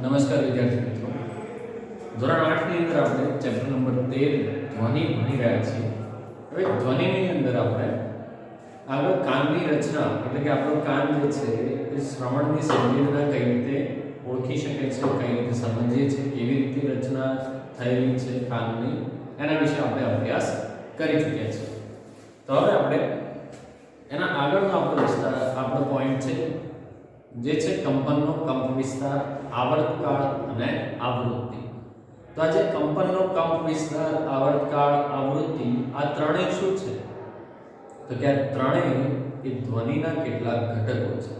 નમસ્કાર વિદ્યાર્થી મિત્રો, ધોરણ 8 ની અંદર આપણે ચેપ્ટર નંબર 13 ધ્વનિ ભણી રહ્યા છીએ। હવે ધ્વનિની અંદર આપણે આગળ કાનની રચના એટલે કે આપણો કાન જે છે એ શ્રવણની સંવેદના કઈ રીતે ઓળખી શકે છે, કઈ રીતે સમજીએ છે, કેવી રીતે રચના થયેલી છે કાનની, એના વિશે આપણે અભ્યાસ કરી ચૂક્યા છીએ। તો હવે આપણે એના આગળનો આપણો વિસ્તાર આપણો પોઈન્ટ છે જે છે કંપનનો કંપ વિસ્તાર, આવર્તકાળ અને આવૃત્તિ। તો આ જે કંપનનો કંપ વિસ્તાર, આવર્તકાળ, આવૃત્તિ આ ત્રણેય શું છે? તો કે આ ત્રણેય એ ધ્વનિના કેટલાક ઘટકો છે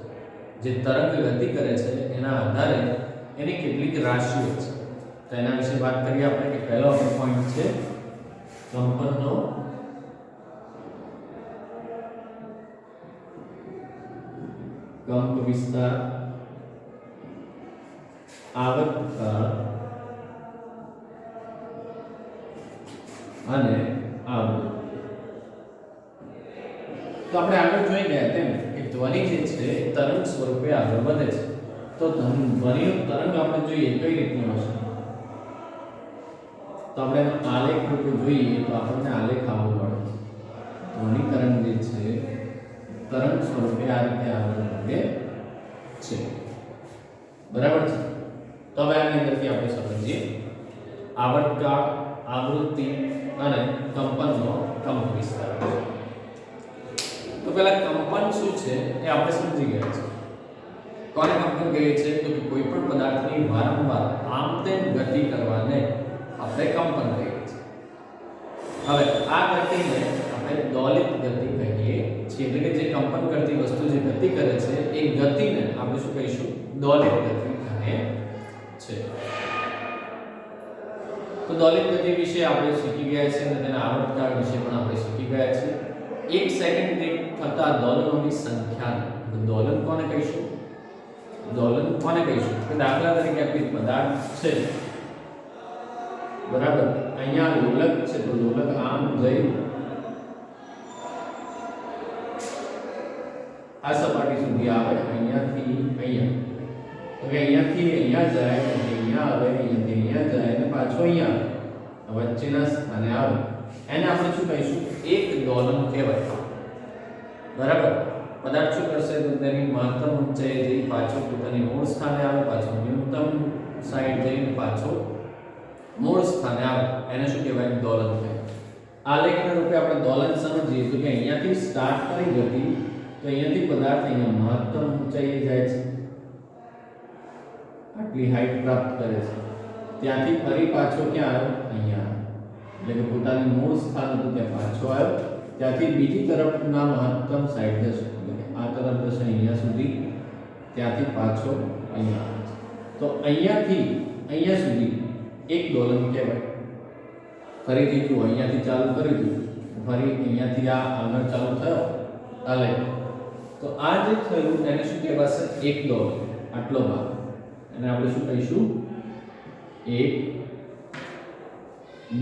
જે તરંગ ગતિ કરે છે, એના આધારે એની કેટલીક રાશિઓ છે। તો એના વિશે વાત કરીએ આપણે કે પહેલો આપણો પોઈન્ટ છે કંપનનો કંપ વિસ્તાર, આવર્તકાળ અને આવૃત્તિ। તો આપણે આગળ જોઈ ગયા તેમ કે ધ્વનિ જે છે તરંગ સ્વરૂપે આગળ વધે છે। તો ધ્વનિનો તરંગ આપણે જોઈએ કઈ રીતનો હશે, તો આપણે એનો આલેખ રૂપે જોઈએ તો આપણને આલેખ આવો મળે છે। ધ્વનિ તરંગ જે છે તરંગ સ્વરૂપે આ રીતે આગળ વધે છે, બરાબર છે। તો હવે આની અંદરથી આપણે સમજીએ આવર્તકાળ, આવૃત્તિ અને કંપનનો કંપ વિસ્તાર। તો પહેલા કંપન શું છે એ આપણે સમજી ગયા છે। કોને કંપન કહીએ છીએ? તો કોઈ પણ પદાર્થની વારંવાર આમ તેમ ગતિ કરવાને આપણે કંપન કહીએ છીએ। હવે આ ગતિને આપણે દોલિત ગતિ કહીએ છીએ, એટલે કે જે કંપન કરતી વસ્તુ જે ગતિ કરે છે એ ગતિને આપણે શું કહીશું? દોલિત ગતિ કહે છે। તો દોલિત ગતિ વિશે આપણે શીખી ગયા છે અને તેના આવર્તકાળ વિશે પણ આપણે શીખી ગયા છે। 1 સેકન્ડ દીઠ થતા દોલનોની સંખ્યાને દોલન કોને કહીશું? દોલન કોને કહીશું? કે દાખલા તરીકે આપણી પદાર્થ છે, બરાબર, અહીંયા લોલક છે તો લોલક આમ જઈ આ સપાટી સુધી આવે, અહીંયાથી અહીંયા, તો કે અહીંયાથી અહીંયા જાય, અહીંયા આવે, અહીંયાથી અહીંયા જાય અને પાછો અહીંયા આવે, વચ્ચેના સ્થાને આવે, એને આપણે શું કહીશું? એક દોલન કહેવાય, બરાબર। પદાર્થ શું કરશે? તો તેની મહત્તમ ઊંચાઈએ જઈ પાછો પોતાની મૂળ સ્થાને આવે, પાછો ન્યૂનતમ સાઈડ જઈને પાછો મૂળ સ્થાને આવે, એને શું કહેવાય? દોલન કહેવાય। આલેખના રૂપે આપણે દોલન સમજીએ તો કે અહીંયાથી સ્ટાર્ટ કરી ગતિ, તો અહીંયાથી પદાર્થ અહીંયા મહત્તમ ઊંચાઈએ જાય છે, આટલી હાઈટ પ્રાપ્ત કરે છે, ત્યાંથી ફરી પાછો ક્યાં આવ્યો? અહીંયા, એટલે કે પોતાની મૂળ સ્થાન હતું ત્યાં પાછો આવ્યો, ત્યાંથી બીજી તરફના મહત્તમ સાઈડ જશે, એટલે કે આ તરફ જશે અહીંયા સુધી, ત્યાંથી પાછો અહીંયા આવે છે। તો અહીંયાથી અહીંયા સુધી એક દોલન કહેવાય। ફરીથી જો અહીંયાથી ચાલુ કરી દઉં, ફરી અહીંયાથી આ આગળ ચાલુ થયો આલેખ, તો આ જે થયું એને શું કહેવાશે? એક દોલન। આટલો ભાગ એને આપણે શું કહીશું? એક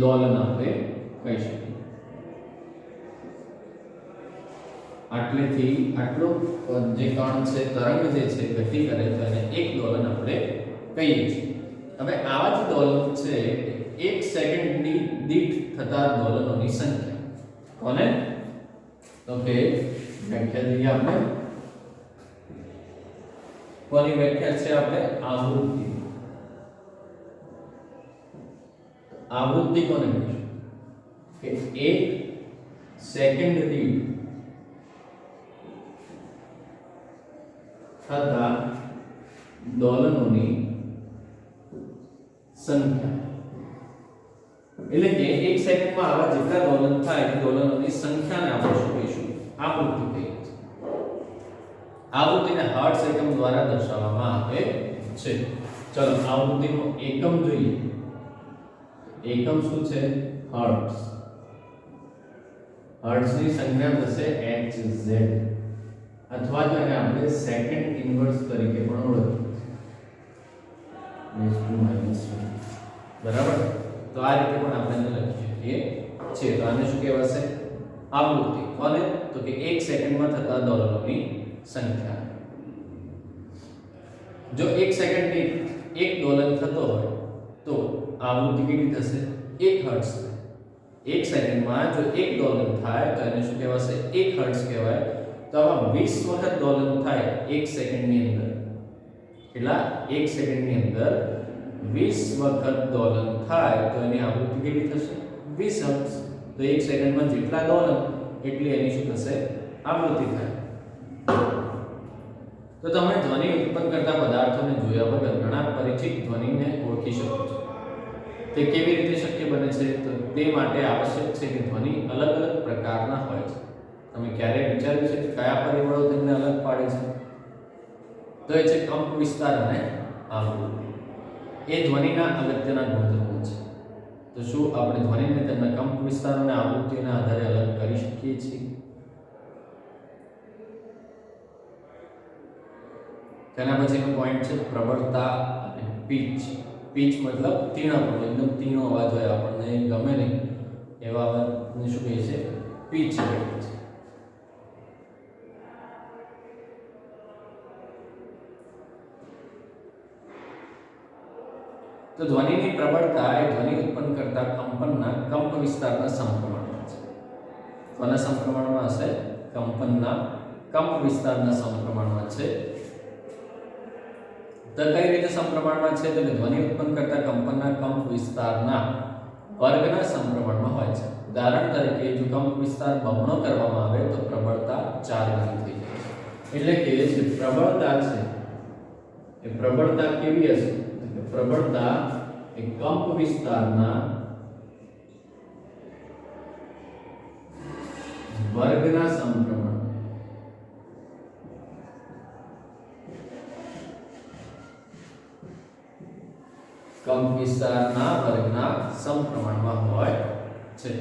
દોલન આપણે કહી શકીએ। આટલેથી આટલો જે કણ છે, તરંગ જે છે ગતિ કરે તો એને એક દોલન આપણે કહીએ છીએ। હવે આવા જ દોલન છે 1 સેકન્ડ દીઠ થતા દોલનોની સંખ્યા કોને? તો કે વ્યાખ્યા જોઈએ આપણે, કોની વ્યાખ્યા છે આપણે? આવૃત્તિ। આવૃત્તિ કોને કહીશું? કે 1 સેકન્ડ દીઠ થતા દોલનોની સંખ્યા, એટલે કે 1 સેકન્ડમાં આવા જેટલા દોલન થાય એ દોલનોની સંખ્યાને આપણે શું કહીશું? આવૃત્તિ કહીએ છીએ। આવૃત્તિને હર્ટ્ઝ એકમ દ્વારા દર્શાવવામાં આવે છે। ચલો આવૃત્તિનો એકમ જોઈએ। એકમ શું છે? હર્ટ્ઝ। હર્ટ્ઝની સંજ્ઞા થશે Hz, અથવા તો એને આપણે સેકન્ડ ઇન્વર્સ તરીકે પણ ઓળખીએ, બરાબર। તો આ રીતે પણ આપણે એને લખી શકીએ છીએ। તો આને શું કહેવાશે? આવૃત્તિ। કોને? તો કે 1 સેકન્ડમાં થતા દોલનોની સંખ્યા। જો 1 સેકન્ડ એક ડોલન થતો હોય તો આવૃત્તિ કેટલી થશે? 1 હર્ટ્ઝ. 1 સેકન્ડમાં જો 1 ડોલન થાય તો એને શું કહેવાશે? 1 હર્ટ્ઝ કહેવાય. તો આવા 20 વખત ડોલન થાય 1 સેકન્ડની અંદર. કેટલા? 1 સેકન્ડની અંદર 20 વખત ડોલન થાય તો એની આવૃત્તિ કેટલી થશે? 20 હર્ટ્ઝ. તો 1 સેકન્ડમાં જેટલા ડોલન એટલી એની શું થશે? આવૃત્તિ થાય. તો તમે ધ્વનિ ઉત્પન્ન કરતા પદાર્થોને જોયા વગર ઘણા પરિચિત ધ્વનિને ઓળખી શકો છો. તે કેવી રીતે શક્ય બને છે? તો તે માટે આવશ્યક છે કે ધ્વનિ અલગ અલગ પ્રકારના હોય છે. તમે ક્યારેય વિચાર્યું છે કે કયા પરિબળો તેમને અલગ પાડે છે? તો એ છે કંપ વિસ્તાર અને આવૃત્તિ. એ ધ્વનિના અગત્યના ગુણધર્મો છે. તો શું આપણે ધ્વનિને તેમના કંપ વિસ્તાર અને આવૃત્તિના આધારે અલગ કરી શકીએ છીએ? તેના પછીનો પોઈન્ટ છે પ્રબળતા અને પીચ. પીચ મતલબ તીણાપણું, એકદમ તીણો અવાજ હોય, આપણને ગમે નહીં એવા અવાજને શું કહે છે? પીચ કહે છે. તો ધ્વનિની પ્રબળતા એ ધ્વનિ ઉત્પન્ન કરતા કંપનના કંપ વિસ્તારના સમપ્રમાણમાં છે. કોના સમપ્રમાણમાં હશે? કંપનના કંપ વિસ્તારના સમપ્રમાણમાં છે. તો કઈ રીતે સમપ્રમાણમાં છે? તો ધ્વનિ ઉત્પન્ન કરતા કંપનના કંપ વિસ્તારના વર્ગના સમપ્રમાણમાં હોય છે. ઉદાહરણ તરીકે જો કંપ વિસ્તાર બમણો કરવામાં આવે તો પ્રબળતા 4 ગણી થઈ જાય છે. એટલે કે જે પ્રબળતા છે એ પ્રબળતા કેવી હશે? તો પ્રબળતા એ કંપ વિસ્તારના વર્ગના સમપ્રમાણ. કંપ વિસ્તારના વર્ગના સમપ્રમાણમાં હોય છે.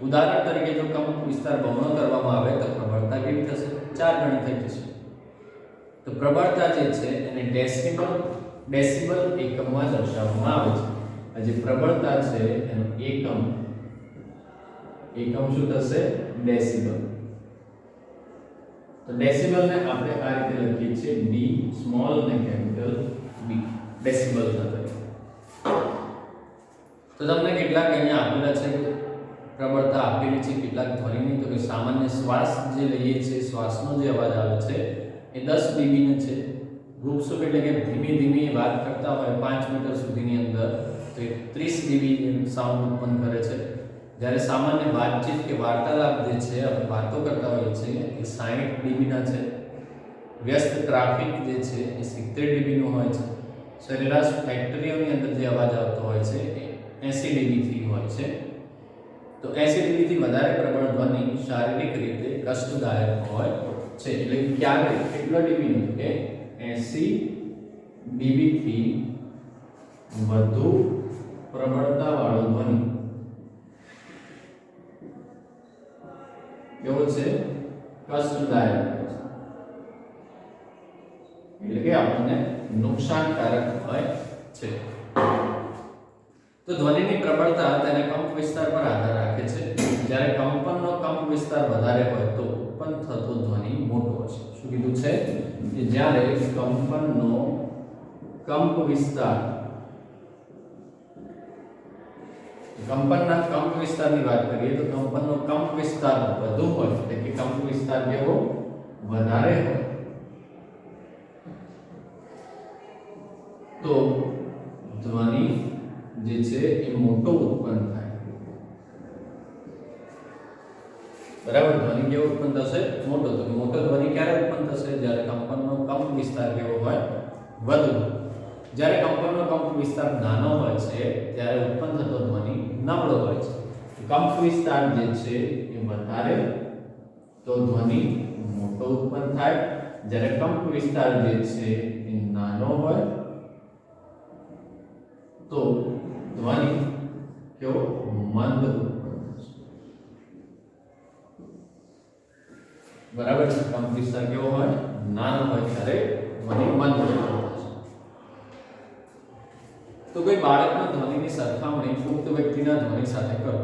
ઉદાહરણ તરીકે જો કંપ વિસ્તાર બમણો કરવામાં આવે તો પ્રબળતા કેવી થશે? 4 ગણી થઈ જશે. તો પ્રબળતા જે છે એને ડેસિબલ એકમમાં દર્શાવવામાં આવે છે. આ જે પ્રબળતા છે એનો એકમ શું થશે? ડેસિબલ. તો ડેસિબલને આપણે આ રીતે લખીએ છીએ ડી સ્મોલ અને કેપિટલ બી, ડેસિબલ થશે. તો તમને કેટલાક અહીંયા આપેલા છે પ્રબળતા આપેલી છે, કેટલાક ધ્વનિની. તો કે સામાન્ય શ્વાસ જે લઈએ છીએ, શ્વાસનો જે અવાજ આવે છે એ 10 ડીબી છે. વૃક્ષો એટલે કે ધીમે ધીમે વાત કરતા હોય 5 મીટર સુધીની અંદર તો એ 30 ડીબી સાઉન્ડ ઉત્પન્ન કરે છે. જ્યારે સામાન્ય વાતચીત કે વાર્તાલાપ જે છે, આપણે વાતો કરતા હોઈએ છીએ, એ 60 ડીબીના છે. વ્યસ્ત ટ્રાફિક જે છે એ 70 ડીબીનો હોય છે. સરેરાશ ફેક્ટરીઓની અંદર જે અવાજ આવતો હોય છે એ 80 ડીબીથી હોય છે. તો 80 ડીબીથી વધારે પ્રબળ ધ્વનિ શારીરિક રીતે કષ્ટદાયક હોય છે. એટલે ક્યારે કેટલો ડીબીનો? કે 80 ડીબીથી વધુ પ્રબળતા વાળો ધ્વનિ કેવો છે? કષ્ટદાયક છે. એટલે કે આપણને નુકસાનકારક હોય છે. તો ધ્વનિની પ્રબળતા તેના કંપ વિસ્તાર પર આધાર રાખે છે. જ્યારે કંપનનો કંપ વિસ્તાર વધારે હોય તો ઉત્પન્ન થતો ધ્વનિ મોટો હશે. શું કીધું છે? કે જ્યારે કંપનનો કંપ વિસ્તાર, કંપનના કંપ વિસ્તારની વાત કરીએ તો કંપનનો કંપ વિસ્તાર વધુ હોય, એટલે કે કંપ વિસ્તાર કેવો? વધારે હોય તો ધ્વનિ જે છે એ મોટો ઉત્પન્ન થાય. બરાબર? ધ્વનિ કેવો ઉત્પન્ન થશે? મોટો. તો મોટો ધ્વનિ ક્યારે ઉત્પન્ન થશે? જ્યારે કંપનનો કંપ વિસ્તાર કેવો હોય? વધુ. જ્યારે કંપનનો કંપ વિસ્તાર નાનો હોય છે ત્યારે ઉત્પન્ન થતો ધ્વનિ નબળો હોય છે. કંપ વિસ્તાર જે છે એ વધારે તો ધ્વનિ મોટો ઉત્પન્ન થાય. જ્યારે કંપ વિસ્તાર જે છે એ નાનો હોય તો ધ્વનિ કેવો? મંદ ઉત્પન્ન થશે. બરાબર છે? કંપ વિસ્તાર કેવો હોય? નાનો હોય ત્યારે ધ્વનિ મંદ ઉત્પન્ન થશે. તો કોઈ બાળકના ધ્વનિની સરખામણી પુખ્ત વ્યક્તિના ધ્વનિ સાથે કરો.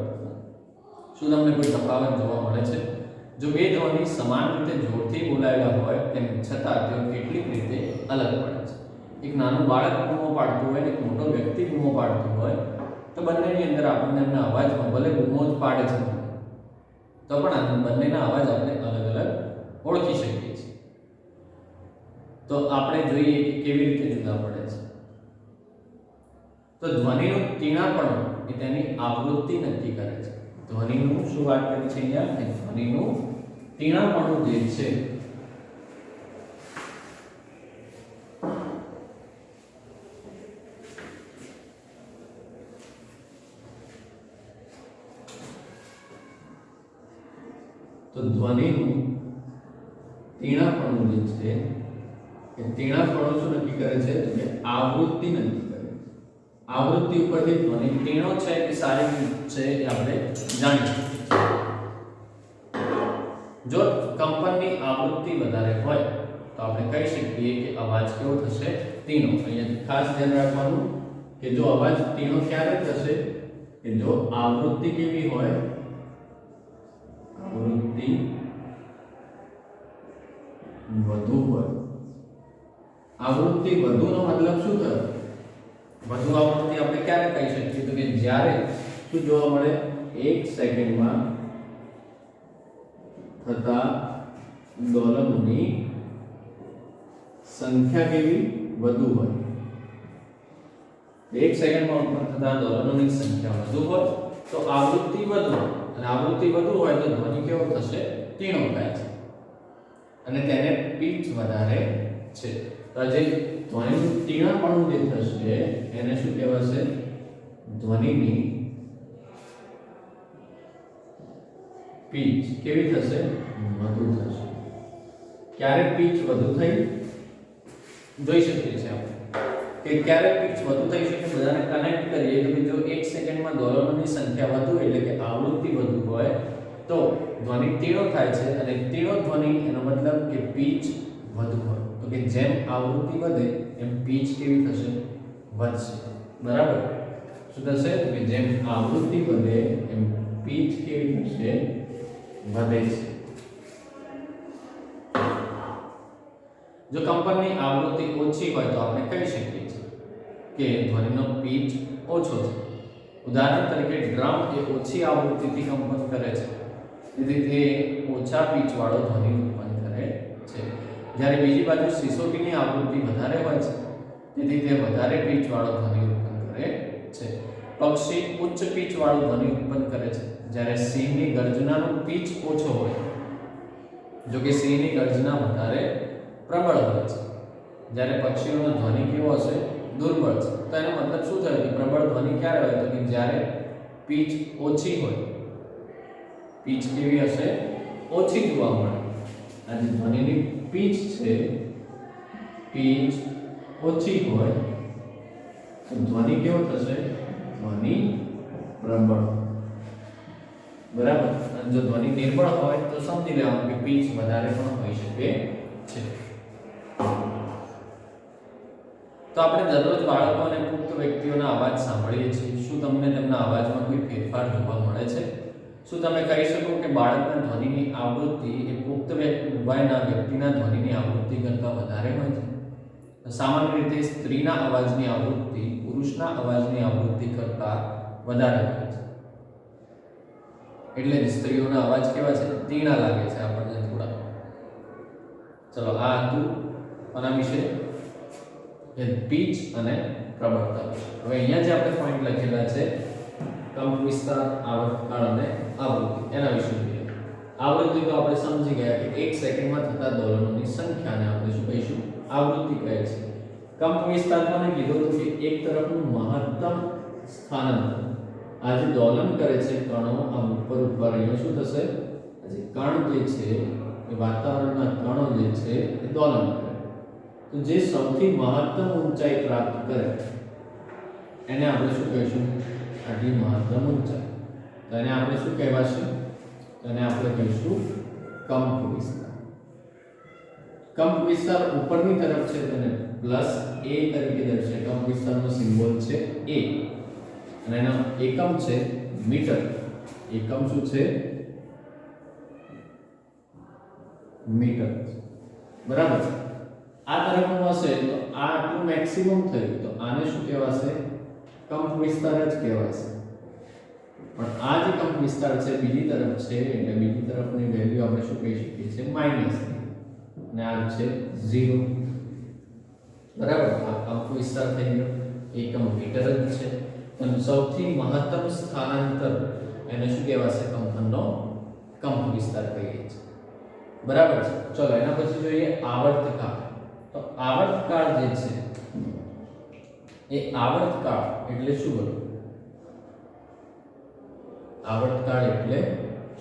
શું તમને કોઈ તફાવત જોવા મળે છે? જો બે ધ્વનિ સમાન રીતે જોરથી બોલાયેલા હોય તેમ છતાં તેઓ કેટલીક રીતે અલગ પડે છે. એક નાનું બાળક બૂમો પાડતું હોય ને એક મોટો વ્યક્તિ બૂમો પાડતું હોય તો બંનેની અંદર આપણને એમના અવાજમાં ભલે બૂમો જ પાડે છે તો પણ આ બંનેના અવાજ આપણે અલગ અલગ ઓળખી શકીએ છીએ. તો આપણે જોઈએ કે કેવી રીતે જુદા પડે છે. તો ધ્વનિનું તીણાપણું એ તેની આવૃત્તિ નક્કી કરે છે. ધ્વનિનું શું વાત કરી છે અહીંયા કે ધ્વનિનું તીણાપણું જે છે તો ધ્વનિનું તીણાપણું જે છે એ તીણાપણું શું નક્કી કરે છે કે આવૃત્તિ નક્કી કરે છે. આવૃત્તિ ઉપરથી ધ્વનિ તીણો છે કે સારી છે એ આપણે જાણીએ. જો કંપનની આવૃત્તિ વધારે હોય તો આપણે કહી શકીએ કે અવાજ કેવો થશે તીણો. અહીંયા ખાસ ધ્યાન રાખવાનું કે જો અવાજ તીણો ક્યારે થશે કે જો આવૃત્તિ કેવી હોય, આવૃત્તિ વધુ હોય. આવૃત્તિ વધુનો મતલબ શું થયો? વધુ આવૃત્તિ આપણે ક્યારે કહી શકીએ તો કે જ્યારે શું જોવા મળે 1 સેકન્ડમાં થતા દોલનોની સંખ્યા કેવી વધુ હોય. 1 સેકન્ડમાં ઉત્પન્ન થતા દોલનોની સંખ્યા વધુ હોય તો આવૃત્તિ વધુ, અને આવૃત્તિ વધુ હોય તો ધ્વનિ કેવો થશે તીણો થાય છે અને તેને પીચ વધારે છે. તો જે ધ્વનિનું તીણાપણું જે થશે એને શું કહેવાશે? ધ્વનિની પીચ કેવી થશે? વધુ થશે. ક્યારે પીચ વધુ થઈ જોઈ શકીએ છીએ આપણે કે ક્યારે પીચ વધુ થઈ શકે? બધાને કનેક્ટ કરીએ કે જો 1 સેકન્ડમાં દોલનોની સંખ્યા વધુ એટલે કે આવૃત્તિ વધુ હોય તો ધ્વનિ તીણો થાય છે, અને તીણો ધ્વનિ એનો મતલબ કે પીચ વધુ હોય. તો કે જેમ આવૃત્તિ વધે એમ પીચ કેવી થશે? વધશે. બરાબર. શું થશે? કે જેમ આવૃત્તિ વધે એમ પીચ કેવી થશે? વધે છે. જો કંપનની આવૃત્તિ ઓછી હોય તો આપણે કહી શકીએ છીએ કે ધ્વનિનો પીચ ઓછો છે. ઉદાહરણ તરીકે ડ્રમ એ ઓછી આવૃત્તિથી કંપન કરે છે, તેથી તે ઓછા પીચ વાળો ધ્વનિ ઉત્પન્ન કરે છે. જ્યારે બીજી બાજુ સિસોટીની આવૃત્તિ વધારે હોય છે, તેથી તે વધારે પીચ વાળો ધ્વનિ ઉત્પન્ન કરે છે. પક્ષી ઉચ્ચ પીચ વાળો ધ્વનિ ઉત્પન્ન કરે છે, જ્યારે સિંહની ગર્જનાનો પીચ ઓછો હોય. જો કે સિંહની ગર્જના વધારે પ્રબળ હોય છે, જ્યારે પક્ષીઓનો ધ્વનિ કેવો હશે? દુર્બળ છે. તો એનો મતલબ શું થયો કે પ્રબળ ધ્વનિ ક્યારે હોય? તો કે જ્યારે પીચ ઓછી હોય. પીચ કેવી હશે? ઓછી જોવા મળે. આ જે ધ્વનિની પીચ છે, પીચ ઓછી હોય તો ધ્વનિ કેવો થશે? ધ્વનિ પ્રબળ. બરાબર. અને જો ધ્વનિ નિર્બળ હોય તો સમજી લેવાનું કે પીચ વધારે પણ હોઈ શકે છે. તો આપણે દરરોજ બાળકો અને પુખ્ત વ્યક્તિઓના અવાજ સાંભળીએ છીએ. શું તમને તેમના અવાજમાં કોઈ ફેરફાર જોવા મળે છે? શું તમે કહી શકો કે બાળકના ધ્વનિની આવૃત્તિ એ પુખ્ત વયના વ્યક્તિના ધ્વનિની આવૃત્તિ કરતાં વધારે હોય છે? સામાન્ય રીતે સ્ત્રીના અવાજની આવૃત્તિ પુરુષના અવાજની આવૃત્તિ કરતાં વધારે હોય છે. એટલે જ સ્ત્રીઓના અવાજ કેવા છે? તીણા લાગે છે આપણને થોડા. ચલો, આ હતું આના વિશે પીચ અને પ્રબળતા. હવે અહીંયા જે આપણે પોઈન્ટ લખેલા છે કંપ વિસ્તાર, આવર્તકાળ અને આવૃત્તિ, એના વિશે જોઈએ. આવૃત્તિ તો આપણે સમજી ગયા કે 1 સેકન્ડમાં થતા દોલનોની સંખ્યાને આપણે શું કહીશું? આવૃત્તિ કહે છે. કંપ વિસ્તાર કોને કીધું? તો કે એક તરફનું મહત્તમ સ્થાનાંતર. આ જે દોલન કરે છે કણો, આમ ઉપર અહીંયા શું થશે? આ જે કણ જે છે એ વાતાવરણના કણો જે છે એ દોલન કરે. તો જે સૌથી મહત્તમ ઊંચાઈ પ્રાપ્ત કરે એને આપણે શું કહીશું? આટલી મહત્તમ ઊંચાઈ. તો એને આપણે શું કહેવાશે? તો એને આપણે કહીશું કંપ વિસ્તાર. કંપ વિસ્તાર ઉપરની તરફ છે તેને +a તરીકે દર્શાવે. કંપ વિસ્તારનો સિમ્બોલ છે a અને એનો એકમ છે મીટર. એકમ શું છે? મીટર. બરાબર. આ તરફનું હશે તો આ આટલું મેક્સિમમ થયું તો આને શું કહેવાશે? કંપ વિસ્તાર જ કહેવાશે. પણ આ જે કંપ વિસ્તાર છે બીજી તરફ છે એટલે બીજી તરફની વેલ્યુ આપણે શું કહી શકીએ છીએ? માઈનસ. અને આ છે 0. બરાબર. આ કંપ વિસ્તાર થઈ ગયો. એકમ મીટર જ છે. અને સૌથી મહત્તમ સ્થાનાંતર એને શું કહેવાશે? કંપનનો કંપ વિસ્તાર કહીએ છીએ. બરાબર છે. ચલો એના પછી જોઈએ આવર્તકાળ. તો આવર્તકાળ જે છે એ આવર્તકાળ એટલે શું બોલો? આવર્તકાળ એટલે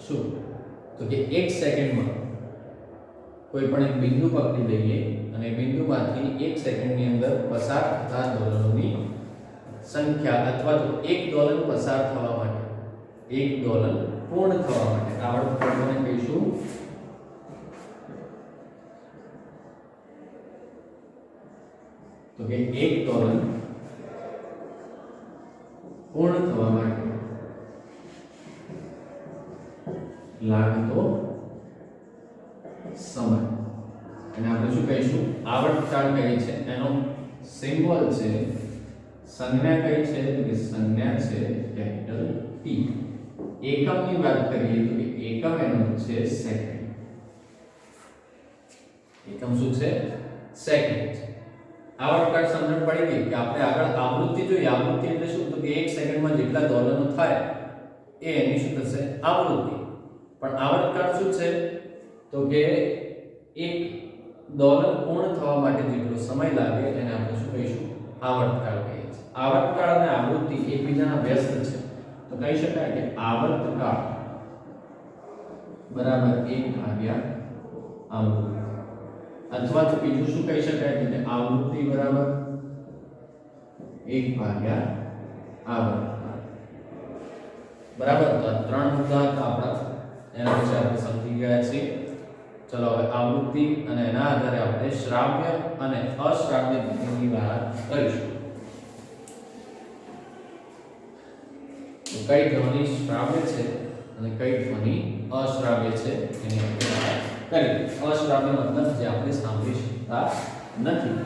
શું? તો કે 1 સેકન્ડમાં કોઈ પણ એક બિંદુ પકડી લઈએ અને બિંદુમાંથી 1 સેકન્ડની અંદર પસાર થતા દોલનોની સંખ્યા અથવા તો એક દોલન પસાર થવા માટે, એક દોલન પૂર્ણ થવા માટે આવર્તકાળને કહીશું તો કે એક દોલન પૂર્ણ થવા માટે લાગતો સમય અને આપણે શું કહીશું? આવર્તકાળ કહે છે. એનો સિમ્બોલ છે, સંજ્ઞા કઈ છે? તો કે સંજ્ઞા છે કેપિટલ T. એકમની વાત કરીએ તો કે એકમ એનો છે સેકન્ડ. એકમ શું છે? સેકન્ડ. આવર્તકાળ સમજણ પડી ગઈ કે આપણે આગળ આવૃત્તિ જોઈએ. આવૃત્તિ એટલે શું? તો કે 1 સેકન્ડમાં જેટલા દોલનો થાય એ એની શું થશે? આવૃત્તિ. પણ આવર્તકાળ શું છે? તો કે એક દોલન પૂર્ણ થવા માટે જેટલો સમય લાગે એને આપણે શું કહીશું? આવર્તકાળ કહીએ છીએ. આવર્તકાળ અને આવૃત્તિ એકબીજાના વ્યસ્ત છે. તો કહી શકાય કે આવર્તકાળ બરાબર 1 આવૃત્તિ. અથવા તો બીજું શું કહી શકાય કે આવૃત્તિ બરાબર 1 આવર્તકાળ. બરાબર. તો આ ત્રણ મુદ્દા આપણા એના વિશે આપણે સમજી ગયા છીએ. ચલો હવે આવૃત્તિ અને એના આધારે આપણે શ્રાવ્ય અને અશ્રાવ્ય ધ્વનિની વાત કરીશું. તો કઈ ધ્વનિ શ્રાવ્ય છે અને કઈ ધ્વનિ અશ્રાવ્ય છે એની આપણે વાત કરીએ. અશ્રાવ્ય મતલબ જે આપણે સાંભળી શકતા નથી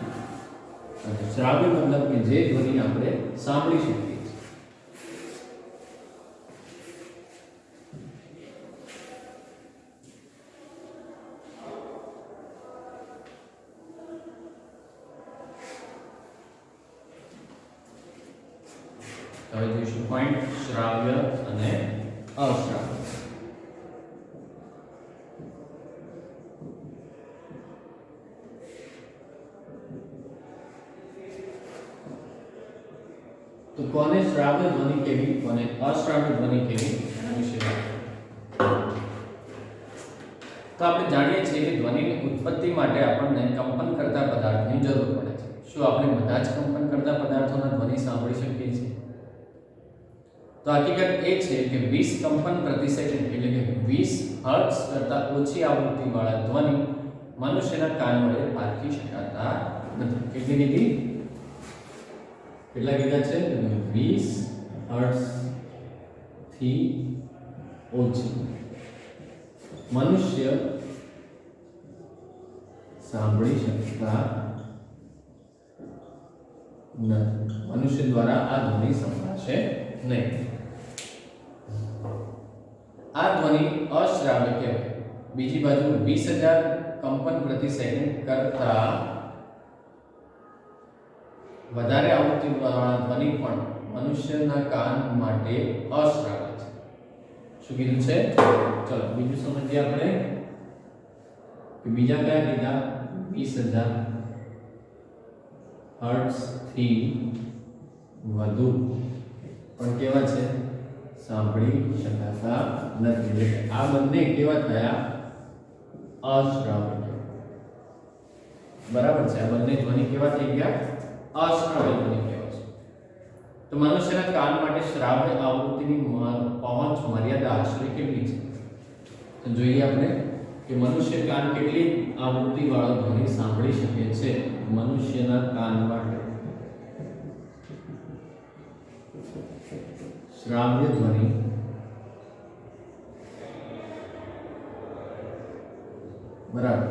અને શ્રાવ્ય મતલબ કે જે ધ્વનિ આપણે સાંભળી શકીએ છીએ. હવે જોઈશું પોઈન્ટ શ્રાવ્ય અને અશ્રાવ્ય. તો કોને શ્રાવ્ય ધ્વનિ કેવી, કોને અશ્રાવ્ય ધ્વનિ કેવી એના વિશે વાત કરીએ. તો આપણે જાણીએ છીએ કે ધ્વનિની ઉત્પત્તિ માટે આપણને કંપન કરતા પદાર્થની જરૂર પડે છે. શું આપણે બધા જ કંપન કરતા પદાર્થોના ધ્વનિ સાંભળી શકીએ છીએ? તો હકીકત એ છે કે 20 કંપન પ્રતિ સેકન્ડ એટલે કે 20 હર્ટ્ઝ કરતા ઓછી આવૃત્તિવાળા ધ્વનિ મનુષ્યના કાન વડે પારખી શકાતા નથી. કેટલી કીધી? કેટલા કીધા છે? 20 હર્ટ્ઝ થી ઓછી મનુષ્ય સાંભળી શકતા નથી. મનુષ્ય દ્વારા આ ધ્વનિ સંભળાશે નહીં. આ ધ્વનિ અશ્રાવ્ય કહેવાય. બીજી બાજુ 20,000 કંપન પ્રતિ સેકન્ડ કરતા વધારે આવૃત્તિવાળા ધ્વનિ પણ મનુષ્યના કાન માટે અશ્રાવ્ય છે. શું કીધું છે? ચલો બીજું સમજીએ આપણે કે બીજા કયા કીધા? 20,000 હર્ટ્ઝ થી વધુ પણ કેવા છે? સાંભળી શકાતા નથી. એટલે આ બંને કેવા થયા? અશ્રાવ્ય. બરાબર છે. આ બંને ધ્વનિ કેવા થઈ ગયા? અશ્રાવ્ય ધ્વનિ કહેવાય છે. તો મનુષ્યના કાન માટે શ્રાવ્ય આવૃત્તિની પહોંચ મર્યાદા આશરે કેટલી છે? તો જોઈએ આપણે કે મનુષ્ય કાન કેટલી આવૃત્તિવાળો ધ્વનિ સાંભળી શકે છે. મનુષ્યના કાન માટે શ્રાવ્ય ધ્વનિ બરાબર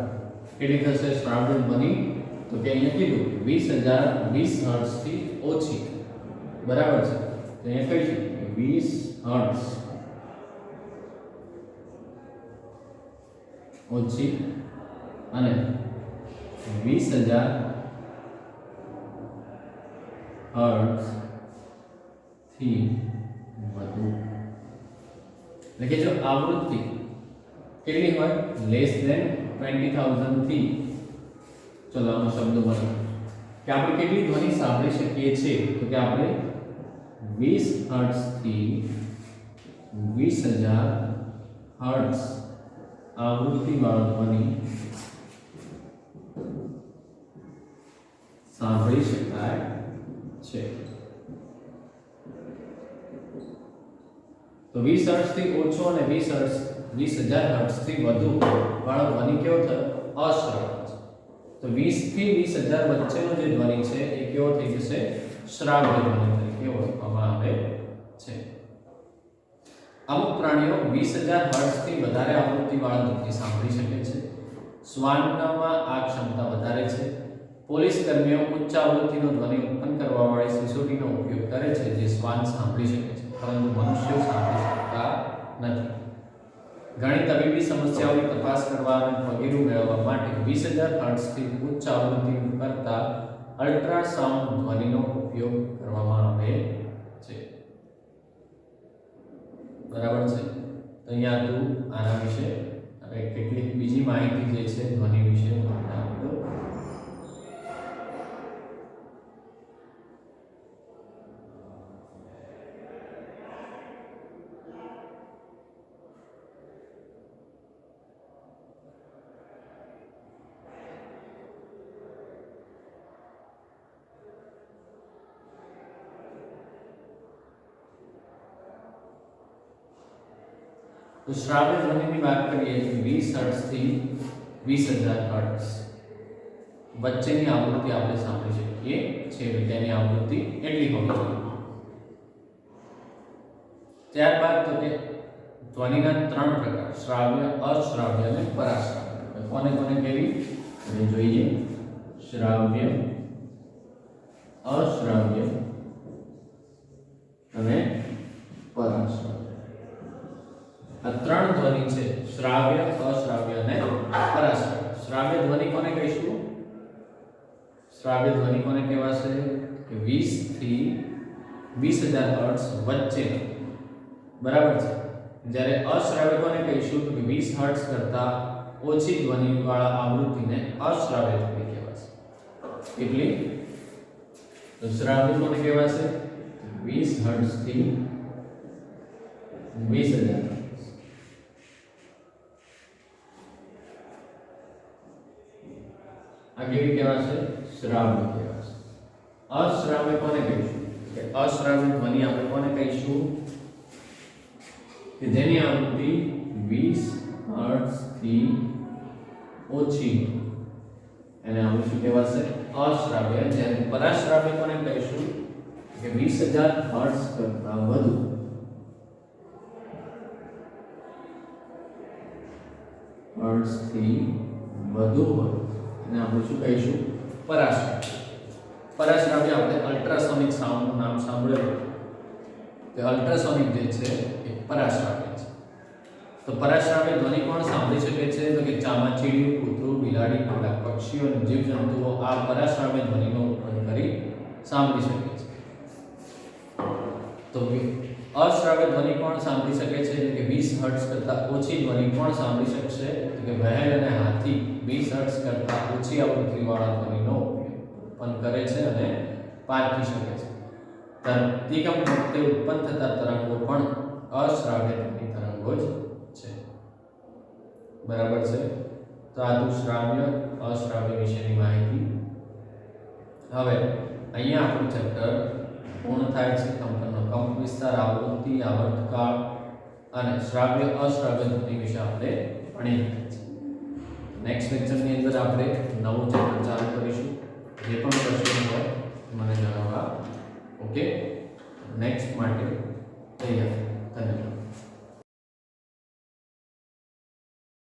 કેટલી થશે? શ્રાવ્ય ધ્વનિ તો કે અહીંયા કીધું 20,000 20 હર્ટ્ઝથી ઓછી, બરાબર છે. તો અહીંયા કઈ છે 20 હર્ટ્ઝ ઓછી અને 20,000 હર્ટ્ઝ થી વધુ. એટલે કે જો આવૃત્તિ કેટલી હોય લેસ ધેન 20,000 થી, ચલો આનો શબ્દ બનાવો કે આપણે કેટલી ધ્વનિ સાંભળી શકીએ છીએ, તો કે આપણે 20 હર્ટ્ઝ થી 20,000 હર્ટ્ઝ આવૃત્તિ વાળો ધ્વનિ સાંભળી શકાય છે. તો 20 હર્ટ્ઝ થી ઓછો અને 20,000 હર્ટ્ઝ થી વધુ વાળો ધ્વનિ કેવો થયો અશ્રાવ્ય છે. તો 20 થી 20,000 વચ્ચેનો જે ધ્વનિ છે એ કેવો થઈ જશે શ્રાવ્ય ધ્વનિ તરીકે ઓળખવામાં આવે છે. અમુક પ્રાણીઓ 20,000 હર્ટ્ઝ થી વધારે આવૃત્તિ વાળા ધ્વનિ સાંભળી શકે છે. શ્વાનમાં આ ક્ષમતા વધારે છે. પોલીસ કર્મીઓ ઉચ્ચ આવૃત્તિનો ધ્વનિ ઉત્પન્ન કરવા વાળી સિસોટીનો ઉપયોગ કરે છે જે શ્વાન સાંભળી શકે છે, પરંતુ મનુષ્યો સાંભળી શકતા નથી. ઘણી તબીબી સમસ્યાઓની તપાસ કરવા અને પગીરું મેળવવા માટે 20,000 હર્ટ્ઝથી ઉચ્ચ આવૃત્તિ કરતા અલ્ટ્રાસાઉન્ડ ધ્વનિનો ઉપયોગ કરવામાં આવે છે. બરાબર છે. તો અહીંયા હતું આના વિશે. હવે કેટલીક બીજી માહિતી જે છે ધ્વનિ વિશે હું તમને આપી દઉં. તો શ્રાવ્ય ધ્વનિની વાત કરીએ તો 20 હર્ટ્ઝ થી 20,000 હર્ટ્ઝ વચ્ચેની આવૃત્તિ આપણે સાંભળી શકીએ છીએ. તેની આવૃત્તિ એટલી હોવી જોઈએ. ત્યારબાદ તો કે ધ્વનિના 3 પ્રકાર શ્રાવ્ય, અશ્રાવ્ય અને પરાશ્રાવ્ય. કોને કોને કેવી આપણે જોઈએ. શ્રાવ્ય, અશ્રાવ્ય અને પરાશ્રાવ્ય. આ 3 ધ્વનિ છે શ્રાવ્ય, અશ્રાવ્ય અને પરાશ્રાવ્ય. શ્રાવ્ય ધ્વનિ કોને કહીશું? શ્રાવ્ય ધ્વનિ કોને કહેવાશે કે 20 થી 20,000 હર્ટ્ઝ વચ્ચે, બરાબર છે. જ્યારે અશ્રાવ્ય કોને કહીશું તો કે 20 હર્ટ્ઝ કરતા ઓછી ધ્વનિ વાળા આવૃત્તિને અશ્રાવ્ય ધ્વનિ કહેવાશે. કેટલી? તો શ્રાવ્ય કોને કહેવાશે 20 હર્ટ્ઝ થી 20,000. આ કેવી કહેવાશે? શ્રાવ્ય કહેવાશે. અશ્રાવ્ય કોને કહીશું કે અશ્રાવ્ય ધ્વનિ આપણે કોને કહીશું કે જેની આવૃત્તિ 20 હર્ટ્ઝ થી ઓછી, એને આપણે શું કહેવાશે? અશ્રાવ્ય. જ્યારે પરાશ્રાવ્ય કોને કહીશું કે 20,000 હર્ટ્ઝ કરતા વધુ, હર્ટ્ઝ થી વધુ હોય અને આપણે શું કહીશું? પરાશ્રાવ્ય. પરાશ્રાવ્ય આપણે અલ્ટ્રાસોનિક સાઉન્ડનું નામ સાંભળેલું કે અલ્ટ્રાસોનિક જે છે એ પરાશ્રાવ્ય છે. તો પરાશ્રાવ્ય ધ્વનિ કોણ સાંભળી શકે છે તો કે ચામાચીડિયું, કૂતરું, બિલાડી, કેટલાક પક્ષીઓ અને જીવજંતુઓ આ પરાશ્રાવ્ય ધ્વનિનો ઉત્પન્ન કરી સાંભળી શકે છે. તો અશ્રાવ્ય ધ્વનિ કોણ સાંભળી શકે છે કે 20 હર્ટ્ઝ કરતા ઓછી ધ્વનિ કોણ સાંભળી શકશે તો કે વહેલ અને હાથી 20 હર્ટ્ઝ કરતા ઓછી આવૃત્તિવાળા ધ્વનિનો ઉત્પન્ન કરે છે અને પારખી શકે છે. ધરતીકંપ વખતે ઉત્પન્ન થતા તરંગો પણ અશ્રાવ્ય ધ્વનિ તરંગો જ છે. બરાબર છે. તો આ તો શ્રાવ્ય, અશ્રાવ્ય વિશેની માહિતી. હવે અહીંયા આપણું ચેપ્ટર પૂર્ણ થાય છે. કંપનનો કંપ વિસ્તાર, આવૃત્તિ, આવર્તકાળ અને શ્રાવ્ય, અશ્રાવ્ય ધ્વનિ વિશે આપણે ભણી લીધા છે. નેક્સ્ટ લેક્ચરની અંદર આપણે નવું ચેપ્ટર ચાલુ કરીશું. જે પણ પ્રશ્ન હોય મને જણાવવા. ઓકે, નેક્સ્ટ માટે તૈયાર.